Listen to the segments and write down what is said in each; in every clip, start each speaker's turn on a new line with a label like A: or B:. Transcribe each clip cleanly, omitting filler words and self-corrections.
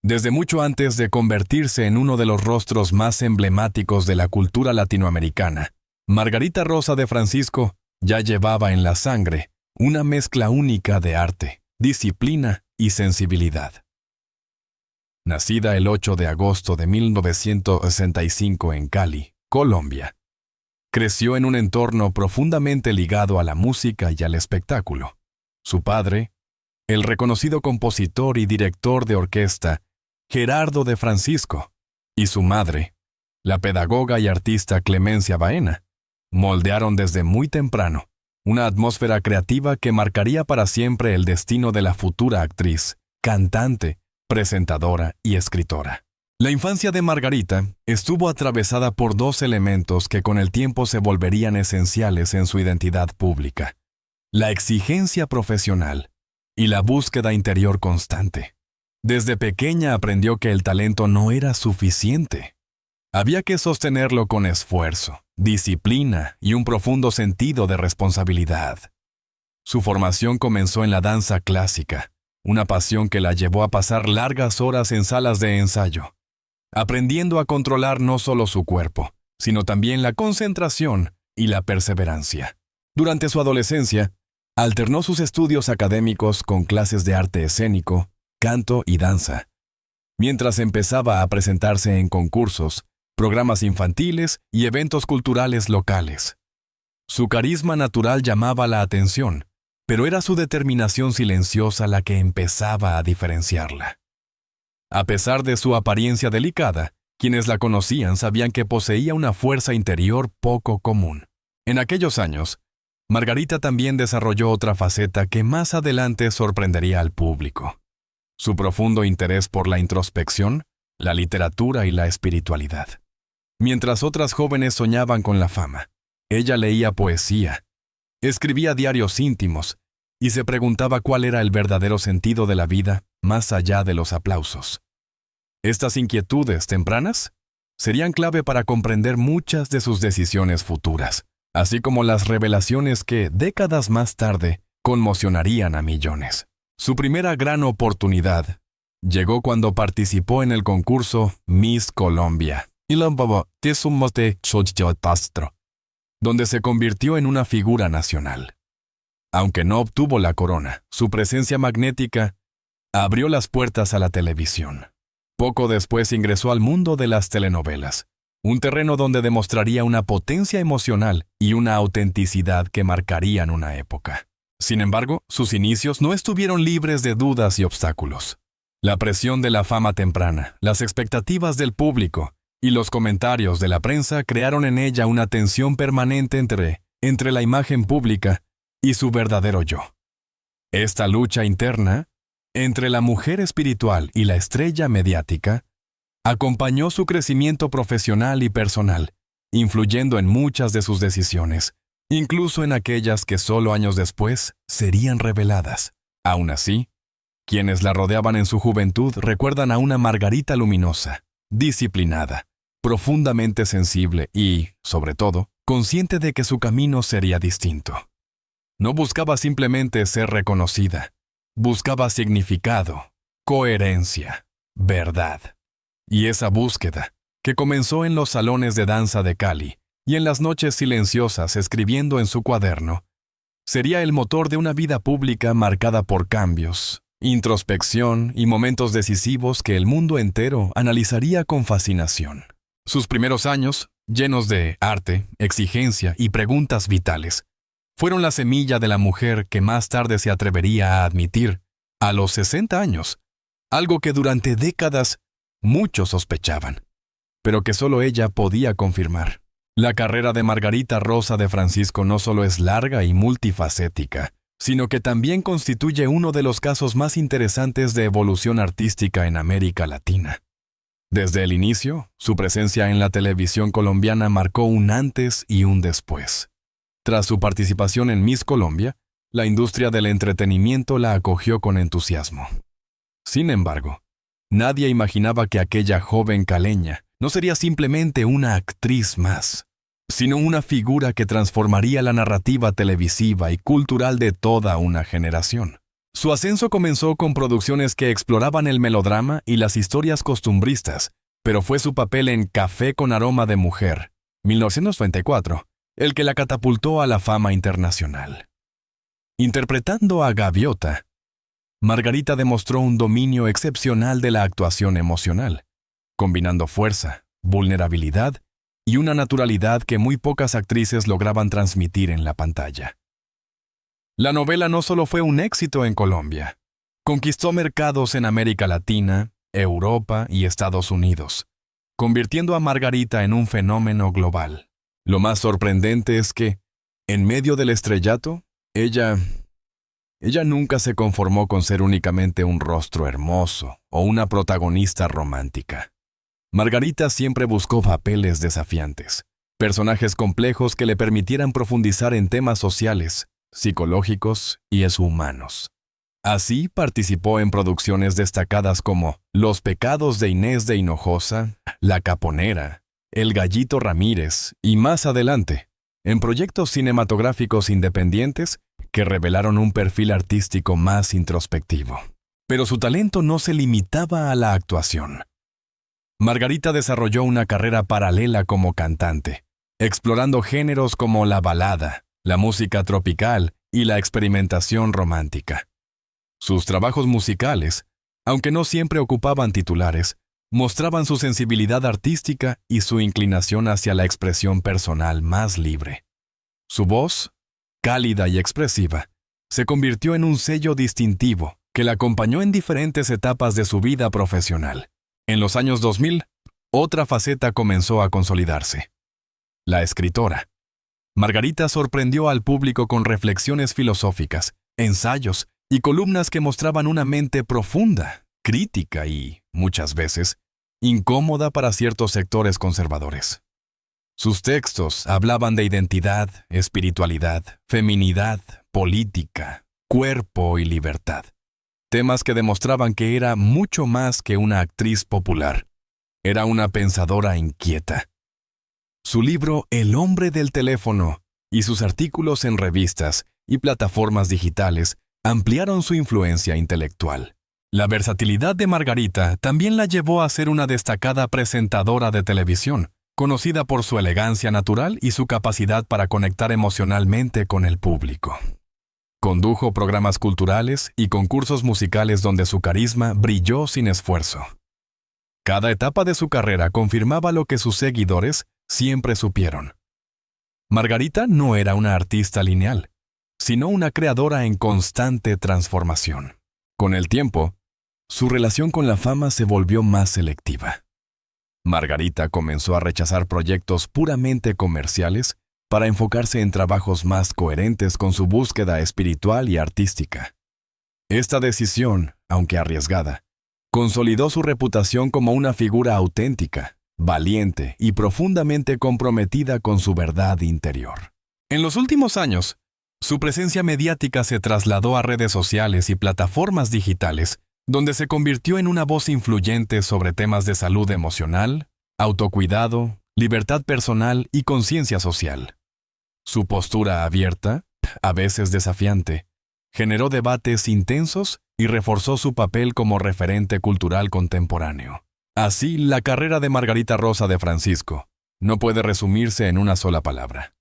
A: Desde mucho antes de convertirse en uno de los rostros más emblemáticos de la cultura latinoamericana, Margarita Rosa de Francisco ya llevaba en la sangre una mezcla única de arte, disciplina y sensibilidad. Nacida el 8 de agosto de 1965 en Cali, Colombia, creció en un entorno profundamente ligado a la música y al espectáculo. Su padre, el reconocido compositor y director de orquesta Gerardo de Francisco, y su madre, la pedagoga y artista Clemencia Baena, moldearon desde muy temprano una atmósfera creativa que marcaría para siempre el destino de la futura actriz, cantante, presentadora y escritora. La infancia de Margarita estuvo atravesada por dos elementos que con el tiempo se volverían esenciales en su identidad pública: la exigencia profesional y la búsqueda interior constante. Desde pequeña aprendió que el talento no era suficiente. Había que sostenerlo con esfuerzo, disciplina y un profundo sentido de responsabilidad. Su formación comenzó en la danza clásica, una pasión que la llevó a pasar largas horas en salas de ensayo, aprendiendo a controlar no solo su cuerpo, sino también la concentración y la perseverancia. Durante su adolescencia, alternó sus estudios académicos con clases de arte escénico, canto y danza, mientras empezaba a presentarse en concursos, programas infantiles y eventos culturales locales. Su carisma natural llamaba la atención, pero era su determinación silenciosa la que empezaba a diferenciarla. A pesar de su apariencia delicada, quienes la conocían sabían que poseía una fuerza interior poco común. En aquellos años, Margarita también desarrolló otra faceta que más adelante sorprendería al público: su profundo interés por la introspección, la literatura y la espiritualidad. Mientras otras jóvenes soñaban con la fama, ella leía poesía, escribía diarios íntimos y se preguntaba cuál era el verdadero sentido de la vida más allá de los aplausos. Estas inquietudes tempranas serían clave para comprender muchas de sus decisiones futuras, así como las revelaciones que, décadas más tarde, conmocionarían a millones. Su primera gran oportunidad llegó cuando participó en el concurso Miss Colombia, donde se convirtió en una figura nacional. Aunque no obtuvo la corona, su presencia magnética abrió las puertas a la televisión. Poco después ingresó al mundo de las telenovelas, un terreno donde demostraría una potencia emocional y una autenticidad que marcarían una época. Sin embargo, sus inicios no estuvieron libres de dudas y obstáculos. La presión de la fama temprana, las expectativas del público y los comentarios de la prensa crearon en ella una tensión permanente entre la imagen pública y su verdadero yo. Esta lucha interna, entre la mujer espiritual y la estrella mediática, acompañó su crecimiento profesional y personal, influyendo en muchas de sus decisiones, incluso en aquellas que solo años después serían reveladas. Aún así, quienes la rodeaban en su juventud recuerdan a una Margarita luminosa, disciplinada, profundamente sensible y, sobre todo, consciente de que su camino sería distinto. No buscaba simplemente ser reconocida, buscaba significado, coherencia, verdad. Y esa búsqueda, que comenzó en los salones de danza de Cali y en las noches silenciosas escribiendo en su cuaderno, sería el motor de una vida pública marcada por cambios, introspección y momentos decisivos que el mundo entero analizaría con fascinación. Sus primeros años, llenos de arte, exigencia y preguntas vitales, fueron la semilla de la mujer que más tarde se atrevería a admitir, a los 60 años, algo que durante décadas muchos sospechaban, pero que solo ella podía confirmar. La carrera de Margarita Rosa de Francisco no solo es larga y multifacética, sino que también constituye uno de los casos más interesantes de evolución artística en América Latina. Desde el inicio, su presencia en la televisión colombiana marcó un antes y un después. Tras su participación en Miss Colombia, la industria del entretenimiento la acogió con entusiasmo. Sin embargo, nadie imaginaba que aquella joven caleña no sería simplemente una actriz más, sino una figura que transformaría la narrativa televisiva y cultural de toda una generación. Su ascenso comenzó con producciones que exploraban el melodrama y las historias costumbristas, pero fue su papel en Café con aroma de mujer, 1994, el que la catapultó a la fama internacional. Interpretando a Gaviota, Margarita demostró un dominio excepcional de la actuación emocional, combinando fuerza, vulnerabilidad y una naturalidad que muy pocas actrices lograban transmitir en la pantalla. La novela no solo fue un éxito en Colombia, conquistó mercados en América Latina, Europa y Estados Unidos, convirtiendo a Margarita en un fenómeno global. Lo más sorprendente es que, en medio del estrellato, ella nunca se conformó con ser únicamente un rostro hermoso o una protagonista romántica. Margarita siempre buscó papeles desafiantes, personajes complejos que le permitieran profundizar en temas sociales, psicológicos y humanos. Así participó en producciones destacadas como Los pecados de Inés de Hinojosa, La Caponera, El Gallito Ramírez y más adelante, en proyectos cinematográficos independientes que revelaron un perfil artístico más introspectivo. Pero su talento no se limitaba a la actuación. Margarita desarrolló una carrera paralela como cantante, explorando géneros como la balada, la música tropical y la experimentación romántica. Sus trabajos musicales, aunque no siempre ocupaban titulares, mostraban su sensibilidad artística y su inclinación hacia la expresión personal más libre. Su voz, cálida y expresiva, se convirtió en un sello distintivo que la acompañó en diferentes etapas de su vida profesional. En los años 2000, otra faceta comenzó a consolidarse: la escritora. Margarita sorprendió al público con reflexiones filosóficas, ensayos y columnas que mostraban una mente profunda, crítica y, muchas veces, incómoda para ciertos sectores conservadores. Sus textos hablaban de identidad, espiritualidad, feminidad, política, cuerpo y libertad. Temas que demostraban que era mucho más que una actriz popular. Era una pensadora inquieta. Su libro El hombre del teléfono y sus artículos en revistas y plataformas digitales ampliaron su influencia intelectual. La versatilidad de Margarita también la llevó a ser una destacada presentadora de televisión, conocida por su elegancia natural y su capacidad para conectar emocionalmente con el público. Condujo programas culturales y concursos musicales donde su carisma brilló sin esfuerzo. Cada etapa de su carrera confirmaba lo que sus seguidores siempre supieron. Margarita no era una artista lineal, sino una creadora en constante transformación. Con el tiempo, su relación con la fama se volvió más selectiva. Margarita comenzó a rechazar proyectos puramente comerciales para enfocarse en trabajos más coherentes con su búsqueda espiritual y artística. Esta decisión, aunque arriesgada, consolidó su reputación como una figura auténtica, valiente y profundamente comprometida con su verdad interior. En los últimos años, su presencia mediática se trasladó a redes sociales y plataformas digitales, donde se convirtió en una voz influyente sobre temas de salud emocional, autocuidado, libertad personal y conciencia social. Su postura abierta, a veces desafiante, generó debates intensos y reforzó su papel como referente cultural contemporáneo. Así, la carrera de Margarita Rosa de Francisco no puede resumirse en una sola palabra.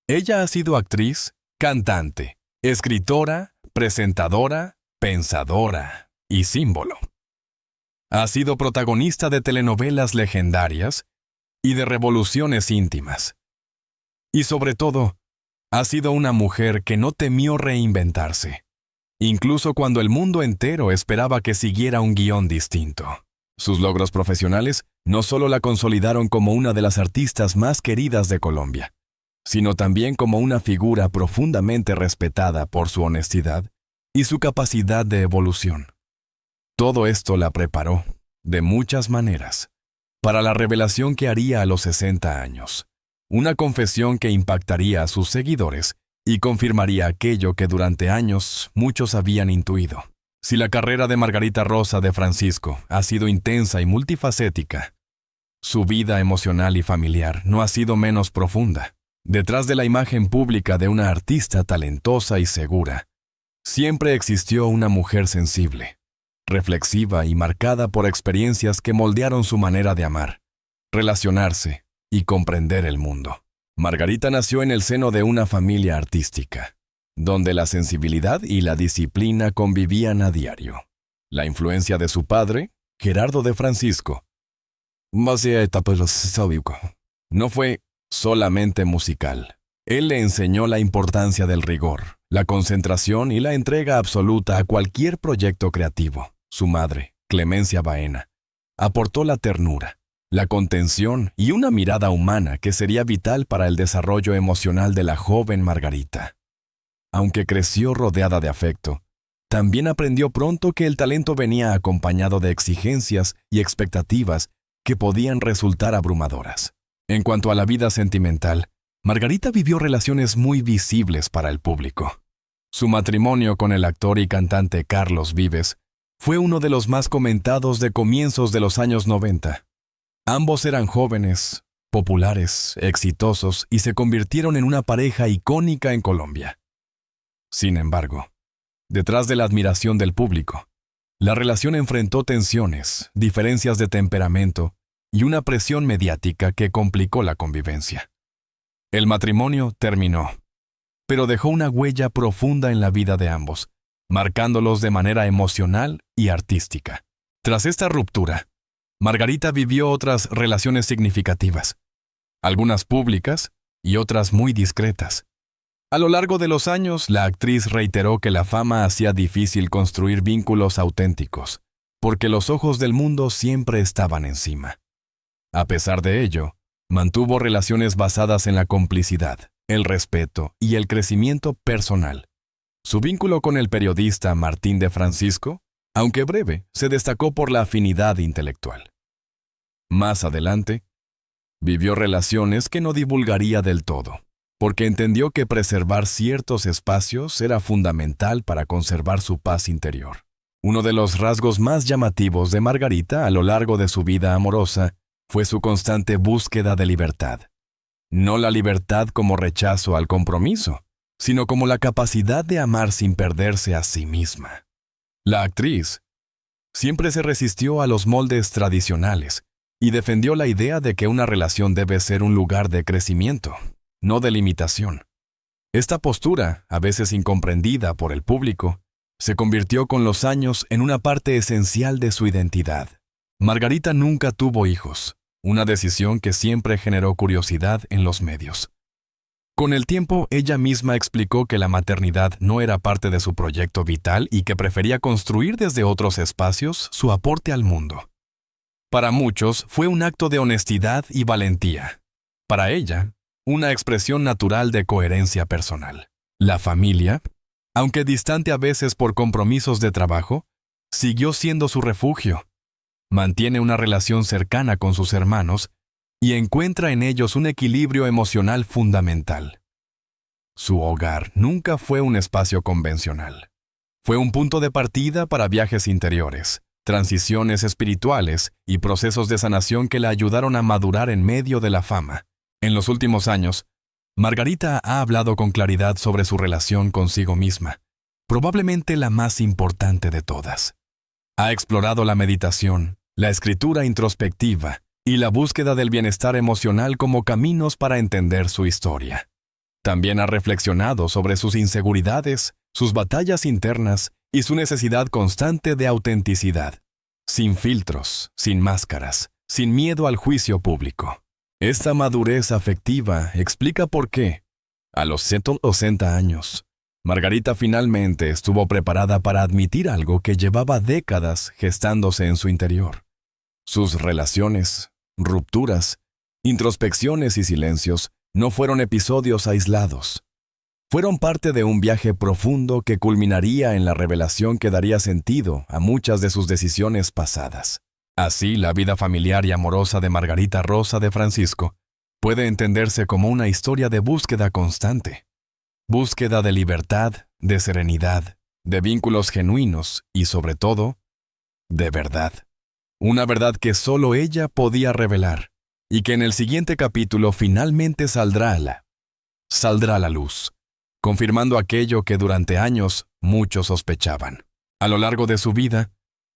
A: Ella ha sido actriz, cantante, escritora, presentadora, pensadora y símbolo. Ha sido protagonista de telenovelas legendarias y de revoluciones íntimas. Y sobre todo, ha sido una mujer que no temió reinventarse, incluso cuando el mundo entero esperaba que siguiera un guión distinto. Sus logros profesionales no solo la consolidaron como una de las artistas más queridas de Colombia, sino también como una figura profundamente respetada por su honestidad y su capacidad de evolución. Todo esto la preparó, de muchas maneras, para la revelación que haría a los 60 años. Una confesión que impactaría a sus seguidores y confirmaría aquello que durante años muchos habían intuido. Si la carrera de Margarita Rosa de Francisco ha sido intensa y multifacética, su vida emocional y familiar no ha sido menos profunda. Detrás de la imagen pública de una artista talentosa y segura, Siempre existió una mujer sensible, reflexiva y marcada por experiencias que moldearon su manera de amar, relacionarse y comprender el mundo. Margarita nació en el seno de una familia artística, donde la sensibilidad y la disciplina convivían a diario. La influencia de su padre, Gerardo de Francisco, no fue solamente musical. Él le enseñó la importancia del rigor, la concentración y la entrega absoluta a cualquier proyecto creativo. Su madre, Clemencia Baena, aportó la ternura, la contención y una mirada humana que sería vital para el desarrollo emocional de la joven Margarita. Aunque creció rodeada de afecto, también aprendió pronto que el talento venía acompañado de exigencias y expectativas que podían resultar abrumadoras. En cuanto a la vida sentimental, Margarita vivió relaciones muy visibles para el público. Su matrimonio con el actor y cantante Carlos Vives fue uno de los más comentados de comienzos de los años 90. Ambos eran jóvenes, populares, exitosos y se convirtieron en una pareja icónica en Colombia. Sin embargo, detrás de la admiración del público, la relación enfrentó tensiones, diferencias de temperamento y una presión mediática que complicó la convivencia. El matrimonio terminó, pero dejó una huella profunda en la vida de ambos, marcándolos de manera emocional y artística. Tras esta ruptura, Margarita vivió otras relaciones significativas, algunas públicas y otras muy discretas. A lo largo de los años, la actriz reiteró que la fama hacía difícil construir vínculos auténticos, porque los ojos del mundo siempre estaban encima. A pesar de ello, mantuvo relaciones basadas en la complicidad, el respeto y el crecimiento personal. Su vínculo con el periodista Martín de Francisco, aunque breve, se destacó por la afinidad intelectual. Más adelante, vivió relaciones que no divulgaría del todo, porque entendió que preservar ciertos espacios era fundamental para conservar su paz interior. Uno de los rasgos más llamativos de Margarita a lo largo de su vida amorosa fue su constante búsqueda de libertad. No la libertad como rechazo al compromiso, sino como la capacidad de amar sin perderse a sí misma. La actriz siempre se resistió a los moldes tradicionales y defendió la idea de que una relación debe ser un lugar de crecimiento, no de limitación. Esta postura, a veces incomprendida por el público, se convirtió con los años en una parte esencial de su identidad. Margarita nunca tuvo hijos, una decisión que siempre generó curiosidad en los medios. Con el tiempo, ella misma explicó que la maternidad no era parte de su proyecto vital y que prefería construir desde otros espacios su aporte al mundo. Para muchos, fue un acto de honestidad y valentía. Para ella, una expresión natural de coherencia personal. La familia, aunque distante a veces por compromisos de trabajo, siguió siendo su refugio. Mantiene una relación cercana con sus hermanos y encuentra en ellos un equilibrio emocional fundamental. Su hogar nunca fue un espacio convencional. Fue un punto de partida para viajes interiores, transiciones espirituales y procesos de sanación que la ayudaron a madurar en medio de la fama. En los últimos años, Margarita ha hablado con claridad sobre su relación consigo misma, probablemente la más importante de todas. Ha explorado la meditación, la escritura introspectiva y la búsqueda del bienestar emocional como caminos para entender su historia. También ha reflexionado sobre sus inseguridades, sus batallas internas y su necesidad constante de autenticidad, sin filtros, sin máscaras, sin miedo al juicio público. Esta madurez afectiva explica por qué, a los 60 años, Margarita finalmente estuvo preparada para admitir algo que llevaba décadas gestándose en su interior. Sus relaciones, rupturas, introspecciones y silencios no fueron episodios aislados. Fueron parte de un viaje profundo que culminaría en la revelación que daría sentido a muchas de sus decisiones pasadas. Así, la vida familiar y amorosa de Margarita Rosa de Francisco puede entenderse como una historia de búsqueda constante. Búsqueda de libertad, de serenidad, de vínculos genuinos y, sobre todo, de verdad. Una verdad que solo ella podía revelar y que en el siguiente capítulo finalmente saldrá a la luz, confirmando aquello que durante años muchos sospechaban. A lo largo de su vida,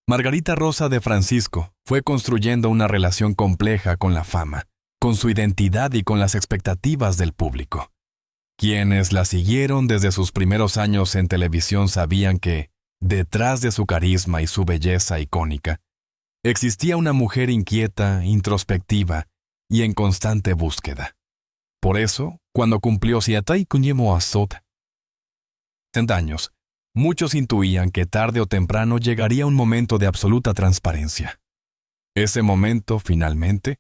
A: Margarita Rosa de Francisco fue construyendo una relación compleja con la fama, con su identidad y con las expectativas del público. Quienes la siguieron desde sus primeros años en televisión sabían que, detrás de su carisma y su belleza icónica, existía una mujer inquieta, introspectiva y en constante búsqueda. Por eso, cuando cumplió 70 años, muchos intuían que tarde o temprano llegaría un momento de absoluta transparencia. Ese momento, finalmente,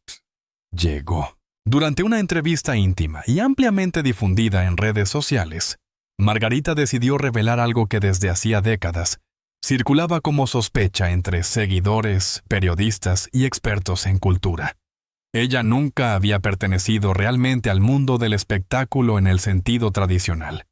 A: llegó. Durante una entrevista íntima y ampliamente difundida en redes sociales, Margarita decidió revelar algo que desde hacía décadas circulaba como sospecha entre seguidores, periodistas y expertos en cultura. Ella nunca había pertenecido realmente al mundo del espectáculo en el sentido tradicional.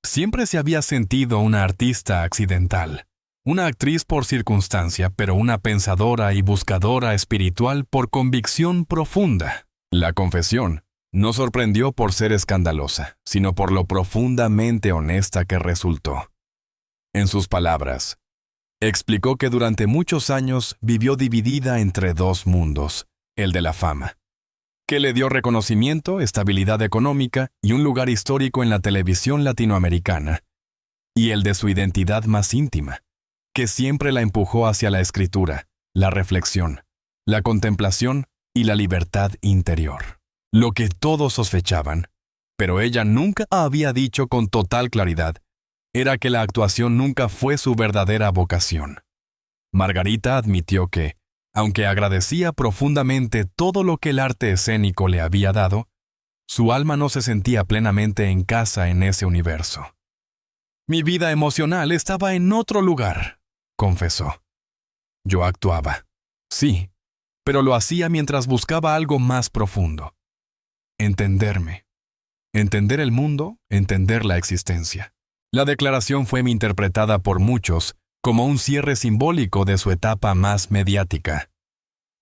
A: Siempre se había sentido una artista accidental, una actriz por circunstancia, pero una pensadora y buscadora espiritual por convicción profunda. La confesión no sorprendió por ser escandalosa, sino por lo profundamente honesta que resultó. En sus palabras, explicó que durante muchos años vivió dividida entre dos mundos, el de la fama, que le dio reconocimiento, estabilidad económica y un lugar histórico en la televisión latinoamericana, y el de su identidad más íntima, que siempre la empujó hacia la escritura, la reflexión, la contemplación y la libertad interior. Lo que todos sospechaban, pero ella nunca había dicho con total claridad, era que la actuación nunca fue su verdadera vocación. Margarita admitió que, aunque agradecía profundamente todo lo que el arte escénico le había dado, su alma no se sentía plenamente en casa en ese universo. Mi vida emocional estaba en otro lugar, confesó. Yo actuaba, sí, pero lo hacía mientras buscaba algo más profundo. Entenderme. Entender el mundo, entender la existencia. La declaración fue interpretada por muchos como un cierre simbólico de su etapa más mediática.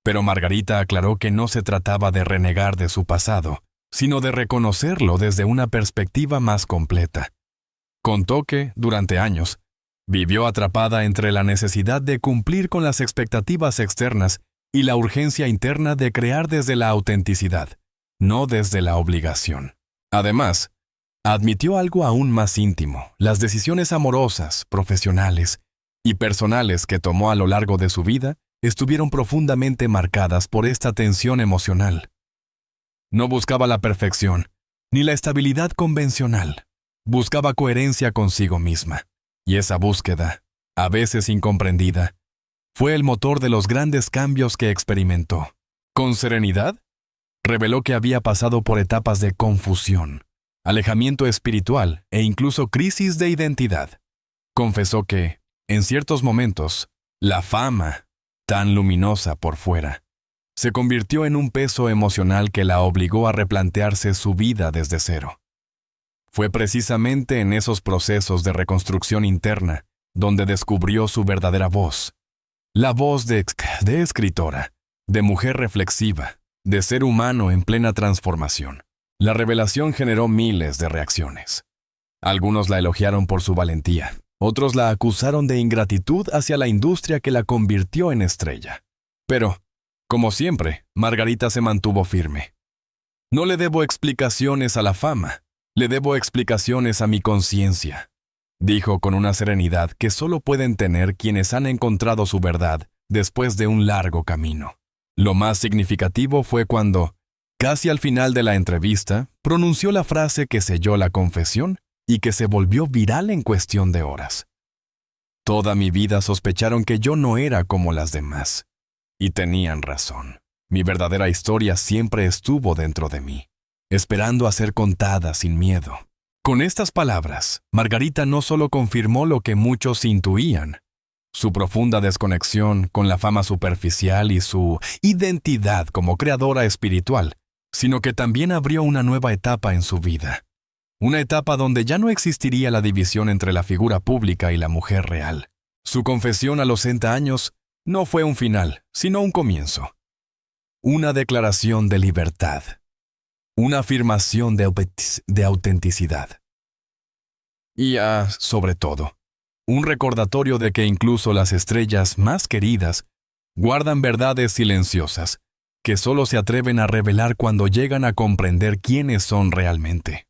A: Pero Margarita aclaró que no se trataba de renegar de su pasado, sino de reconocerlo desde una perspectiva más completa. Contó que, durante años, vivió atrapada entre la necesidad de cumplir con las expectativas externas y la urgencia interna de crear desde la autenticidad, no desde la obligación. Además, admitió algo aún más íntimo: las decisiones amorosas, profesionales y personales que tomó a lo largo de su vida estuvieron profundamente marcadas por esta tensión emocional. No buscaba la perfección, ni la estabilidad convencional. Buscaba coherencia consigo misma. Y esa búsqueda, a veces incomprendida, fue el motor de los grandes cambios que experimentó. Con serenidad, reveló que había pasado por etapas de confusión, alejamiento espiritual e incluso crisis de identidad. Confesó que, en ciertos momentos, la fama, tan luminosa por fuera, se convirtió en un peso emocional que la obligó a replantearse su vida desde cero. Fue precisamente en esos procesos de reconstrucción interna donde descubrió su verdadera voz. La voz de escritora, de mujer reflexiva, de ser humano en plena transformación. La revelación generó miles de reacciones. Algunos la elogiaron por su valentía, otros la acusaron de ingratitud hacia la industria que la convirtió en estrella. Pero, como siempre, Margarita se mantuvo firme. No le debo explicaciones a la fama, le debo explicaciones a mi conciencia, dijo con una serenidad que solo pueden tener quienes han encontrado su verdad después de un largo camino. Lo más significativo fue cuando, casi al final de la entrevista, pronunció la frase que selló la confesión y que se volvió viral en cuestión de horas. Toda mi vida sospecharon que yo no era como las demás. Y tenían razón. Mi verdadera historia siempre estuvo dentro de mí, esperando a ser contada sin miedo. Con estas palabras, Margarita no solo confirmó lo que muchos intuían, su profunda desconexión con la fama superficial y su identidad como creadora espiritual, sino que también abrió una nueva etapa en su vida. Una etapa donde ya no existiría la división entre la figura pública y la mujer real. Su confesión a los 60 años no fue un final, sino un comienzo. Una declaración de libertad. Una afirmación de autenticidad. Y, sobre todo, Un recordatorio de que incluso las estrellas más queridas guardan verdades silenciosas, que solo se atreven a revelar cuando llegan a comprender quiénes son realmente.